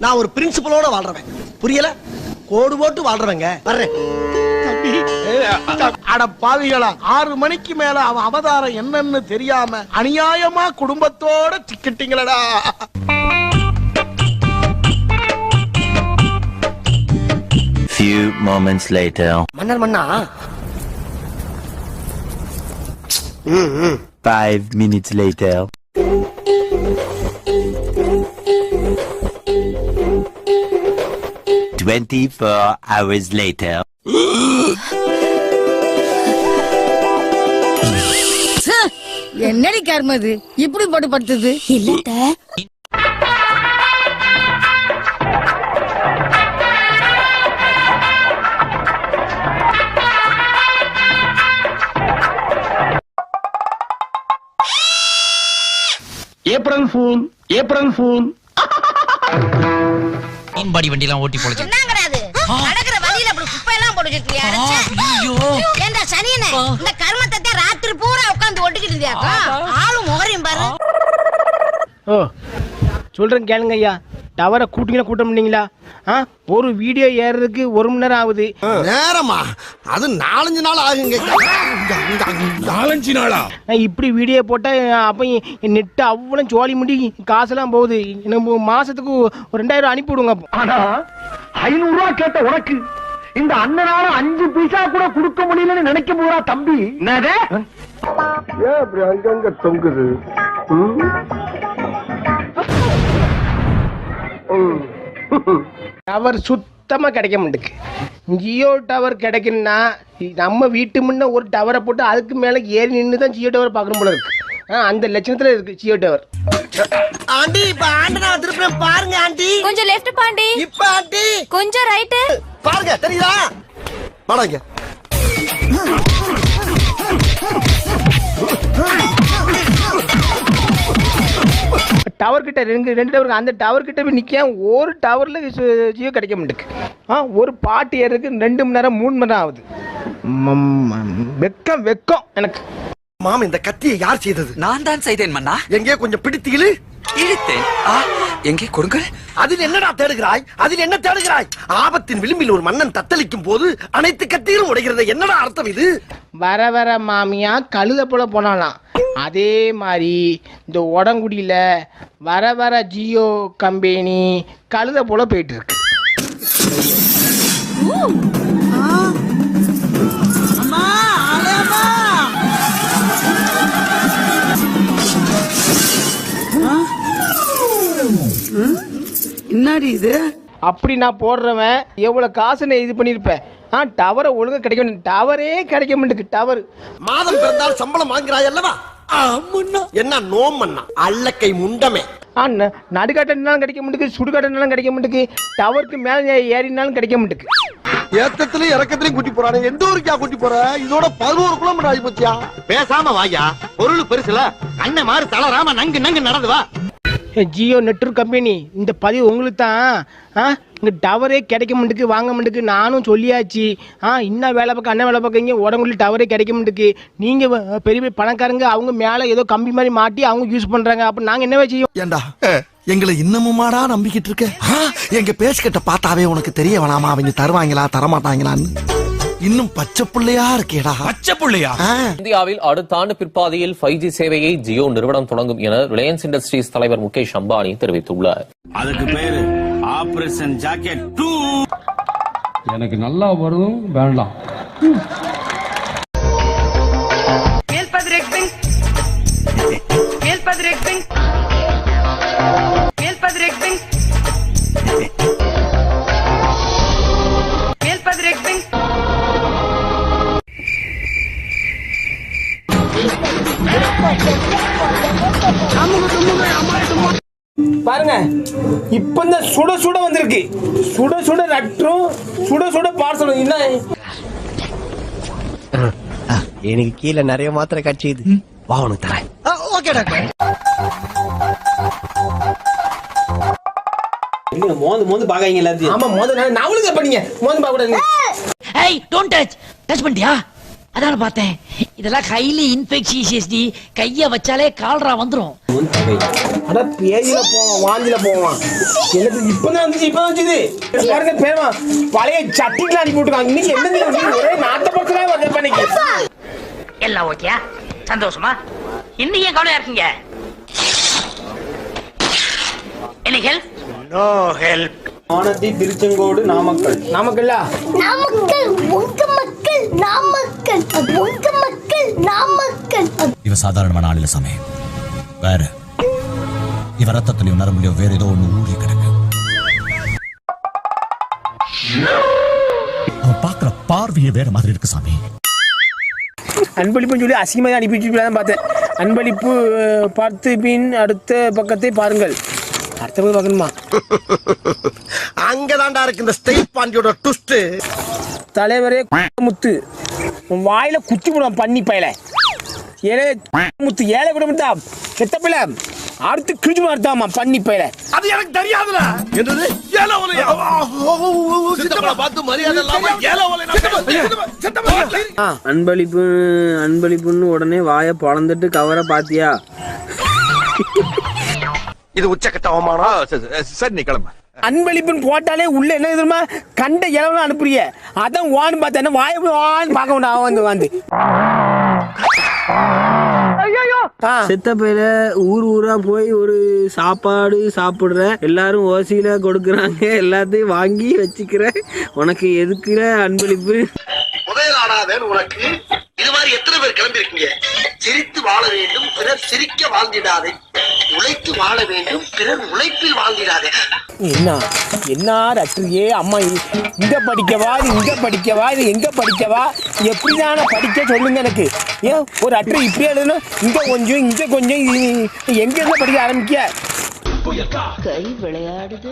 நான் ஒரு பிரின்சிபலோட வாழ்றவன், புரியல? கோடு போட்டு வாழ்றவங்க. வர்றேன். அட பாவிகளா, 6 மணிக்கு மேல அவன் அவதாரம் என்னன்னு தெரியாம அநியாயமா குடும்பத்தோட சிக்கிட்டீங்களடா. Few moments later. மன்னர் மன்னா. 5 minutes later. hours later. என்னடி கர்மது இப்படி போட்டு படுத்துது? இல்ல ஏப்ரல் ஃபூல், ஏப்ரல் ஃபூல். மீன்பாடி வண்டி எல்லாம் ஓட்டி போடுச்சு. என்னங்கறாது? நடக்கிற வழியில அப்படி குப்பை எல்லாம் போட்டு வச்சிருக்கியா? ஐயோ. ஏண்டா சனியனே, இந்த கர்மத்தை ராத்திரி பூரா உட்கார்ந்து ஒட்டிக்கிட்டு இருந்தியாக்கா? ஆளும் முகரையும் பாரு. ஓ சொல்றேன் கேளுங்க ஐயா, டவரை கூட்டிங்களா கூட்ட முடியுங்களா? ஒரு வீடியோ ஏறதுக்கு 1 மணி நேரம் ஆகுது. நேரமா? அது 4-5 நாள் ஆகுங்க. 4-5 நாளா? இப்படி வீடியோ போட்டா அப்ப நெட்டு அவ்வளவு ஜோலி முடி காசெல்லாம் போகுது. எனக்கு மாசத்துக்கு 2000 அனுப்பி விடுங்க. ஆனா 500 ரூபாய் கேட்ட உனக்கு இந்த அண்ணனால 5 பைசா கூட கொடுக்க முடியலன்னு நினைக்க போறா தம்பி. என்னதே? ஏன் அப்படி அங்கங்க தொங்குது? டவர் சுத்தமா கிடைக்க மாட்டேங்குது. ஜியோ டவர் கிடைக்குன்னா நம்ம வீட்டு முன்ன ஒரு டவரை போட்டு அதுக்கு மேல ஏறி நின்று தான் ஜியோ டவர் பார்க்கணும் போல இருக்கு. அந்த லட்சணத்துல இருக்கு ஜியோ டவர். ஆண்டி, இப்ப ஆண்டனா திருப்பி பாருங்க ஆண்டி. கொஞ்சம் லெஃப்ட் பாண்டி. இப்ப ஆண்டி கொஞ்சம் ரைட் பாருங்க, தெரியுதா? வாடாங்க. டவர் கிட்ட ரெண்டு டவர், அந்த டவர் கிட்ட போய் நிக்க ஒரு டவர்ல ஜியோ கிடைக்க மாட்டேங்குது. ஒரு பாட்டு ஏறதுக்கு 2 மணி நேரம் 3 மணி நேரம் ஆகுது. வெக்கம் எனக்கு. மாமா, இந்த கத்தியை யார் செய்தது? நான் தான் செய்தேன் மன்னா. எங்கே கொஞ்சம் பிடித்தீங்களு? இழுத்தேன். எங்கே கொடுங்கள். அதில் என்னடா தேடுகிறாய்? அதில் என்ன தேடுகிறாய்? ஆபத்தின் விளிம்பில் ஒரு மன்னன் தத்தளிக்கும் போது அனைத்து கத்திகளும் உடைகிறது. என்னடா அர்த்தம் இது? வர மாமியா கழுத போல போனாலாம். அதே மாதிரி இந்த உடங்குடியில வர ஜியோ கம்பெனி கழுத போல போயிட்டு இருக்கு. என்னடி இது? அப்படி நான் போடுறவன் எவ்வளவு காசு நான் இது பண்ணிருப்பேன். டவரை ஒழுங்கா கிடைக்க மாட்டேங்குது. டவரே கிடைக்க மாட்டேங்குது. டவர் மாதம் பிறந்தால் சம்பளம் வாங்குறாய் அல்லவா? என்ன நோமண்ணா அல்லக்கை முண்டமே. நடுக்காட்டினாலும் கிடைக்க மாட்டேங்குது, சுடுகாட்டினாலும் கிடைக்க மாட்டேங்குது, டவருக்கு மேல ஏறினாலும் கிடைக்க மாட்டேங்குது. ஏத்தத்திலயும் இறக்கத்திலயும் கூட்டி போறானே. எந்த ஊருக்கா கூட்டி போற? இதோட 11 கிலோமீட்டர் ஆகி போச்சியா? பேசாம வாயா, பொருள் பெருசுல அண்ணன் மாதிரி தளராம நங்கு நடந்து வா. ஜியோ நெட்வொர்க் கம்பெனி, இந்த பதிவு உங்களுக்கு தான். இங்கே டவரே கிடைக்க மாட்டேங்குது, வாங்க மாட்டேங்குது. நானும் சொல்லியாச்சு. இன்னும் வேலை பக்கம் அண்ணன் வேலை பக்கம் இங்கே உடம்புல டவரே கிடைக்க மாட்டேங்குது. நீங்கள் பெரிய பெரிய பணக்காரங்க, அவங்க மேலே ஏதோ கம்பி மாதிரி மாட்டி அவங்க யூஸ் பண்ணுறாங்க. அப்போ நாங்கள் என்னவே செய்யும்? ஏண்டா எங்களை இன்னமுமாடா நம்பிக்கிட்டு இருக்க? எங்க பேசிக்கிட்ட பார்த்தாவே உனக்கு தெரிய வேணாமா அவங்க தருவாங்களா தரமாட்டாங்களான்னு? இன்னும் பச்சை புள்ளையா இருக்கேடா. பச்சை புள்ளையா? இந்தியாவில் அடுத்த ஆண்டு பிற்பாதியில் 5G சேவையை ஜியோ நிறுவனம் தொடங்கும் என ரிலையன்ஸ் இண்டஸ்ட்ரீஸ் தலைவர் முகேஷ் அம்பானி தெரிவித்துள்ளார். அதுக்கு பேரு ஆபரேஷன் ஜாக்கெட் 2. எனக்கு நல்லா வரும் வேண்டாம். பாருங்க, இப்ப இந்த சுட சுட வந்திருக்கு. சுட சுட லட்டும், சுட சுட பார்சலும். என்ன எனக்கு கீழே நிறைய மாத்திரை கட்சிது. வா உனக்கு தரேன். Okay doctor. மோந்து பாக்காங்க எல்லாத்தையும். ஆமா, நவளுக்கு பண்ணீங்க. மோந்து பாக்க கூடாது. ஏய், டோன்ட் டச். டச் பண்ணிட்டியா? அதான பார்த்தேன். இதெல்லாம் ஹைலி இன்ஃபெக்ஷியஸ் டி. கைய வச்சாலே கால்ரா வந்துரும். அட பேயில போவான், வாந்தில போவான். எனக்கு இப்பதான் வந்துச்சு, இப்பதான் வந்துச்சு. பாருங்க பேமா பழைய சட்டில அனுப்பி விட்டுருக்காங்க. இன்னைக்கு என்ன ஒரே நாட்ட பக்கமே வந்து பண்ணிக்கு. எல்லாம் ஓகே, சந்தோஷமா? இன்னைக்கு ஏன் கவலையா இருக்கீங்க? என்ன ஹெல்ப்? No help. ஆனதி திருச்செங்கோடு நாமக்கல். நாமக்கல்லா? நாமக்கல் உங்க மக்கள், நாமக்கல் உங்க மக்கள், நாமக்கல். இவ சாதாரணமான ஆள் இல்ல சாமி. வேற இவ ரத்தத்திலையும் நரம்புலையும் வேற ஏதோ ஒண்ணு ஊறி கிடக்கு. அவன் பாக்குற பார்வையே வேற மாதிரி இருக்கு சாமி. அன்பளிப்புன்னு சொல்லி அசிங்கமாக அனுப்பிட்டு தான் பார்த்தேன். அன்பளிப்பு பார்த்து பின் அடுத்த பக்கத்தை பாருங்கள். அடுத்த பக்கம் பார்க்கணுமா? அங்கதான்டா இருக்கு இந்த ஸ்டைல் பாண்டியோட ட்விஸ்ட். தலைவரே முத்து வாயில குத்தி போடுவான் பண்ணி பயல. ஏழை முத்து ஏழை கூட முத்தா செத்த பிள்ளை அடுத்து கிழிச்சு மாட்டாமா பண்ணி பயல. அது எனக்கு தெரியாதுல. என்னது ஏல ஓலையா? சித்தப்பா பார்த்து மரியாதை இல்லாம ஏல ஓலை. அன்பளிப்புன்னு உடனே வாயை பொளந்துட்டு கவரை பாத்தியா? இது உச்சக்கட்ட அவமானம். சரி நீ கிளம்ப. அன்பளிப்புன்னு போட்டாலே உள்ள என்ன தெரியுமா கண்ட இளவெல்லாம் அனுப்புறிய. அதான் வான்னு பார்த்தேன் வாயை வான்னு பார்க்க முடியும். வந்து வந்து செத்த பையில ஊரா போய் ஒரு சாப்பாடு சாப்பிடுற, எல்லாரும் ஓசியில கொடுக்குறாங்க, எல்லாத்தையும் வாங்கி வச்சுக்கிற, உனக்கு எதுக்குற அன்பளிப்பு? முதலாடாதேன்னு உனக்கு இது மாதிரி எத்தனை பேர் கிளம்பி இருக்கீங்க? சிரித்து வாழ வேண்டும், பிறர் சிரிக்க வாழ்ந்திடாதே. உழைத்து வாழ வேண்டும், பிறர் உழைப்பில் வாழ்ந்திடாதே. என்ன ரத்ரியே அம்மா, இங்க படிக்கவா இங்க படிக்கவா இது எங்க படிக்கவா எப்படிதான படிக்க சொல்லுங்க எனக்கு. ஏன் ஒரு அற்று இப்படியே எழுதணும்? இங்க கொஞ்சம் எங்க இருந்து படிக்க ஆரம்பிக்க? கை விளையாடுது.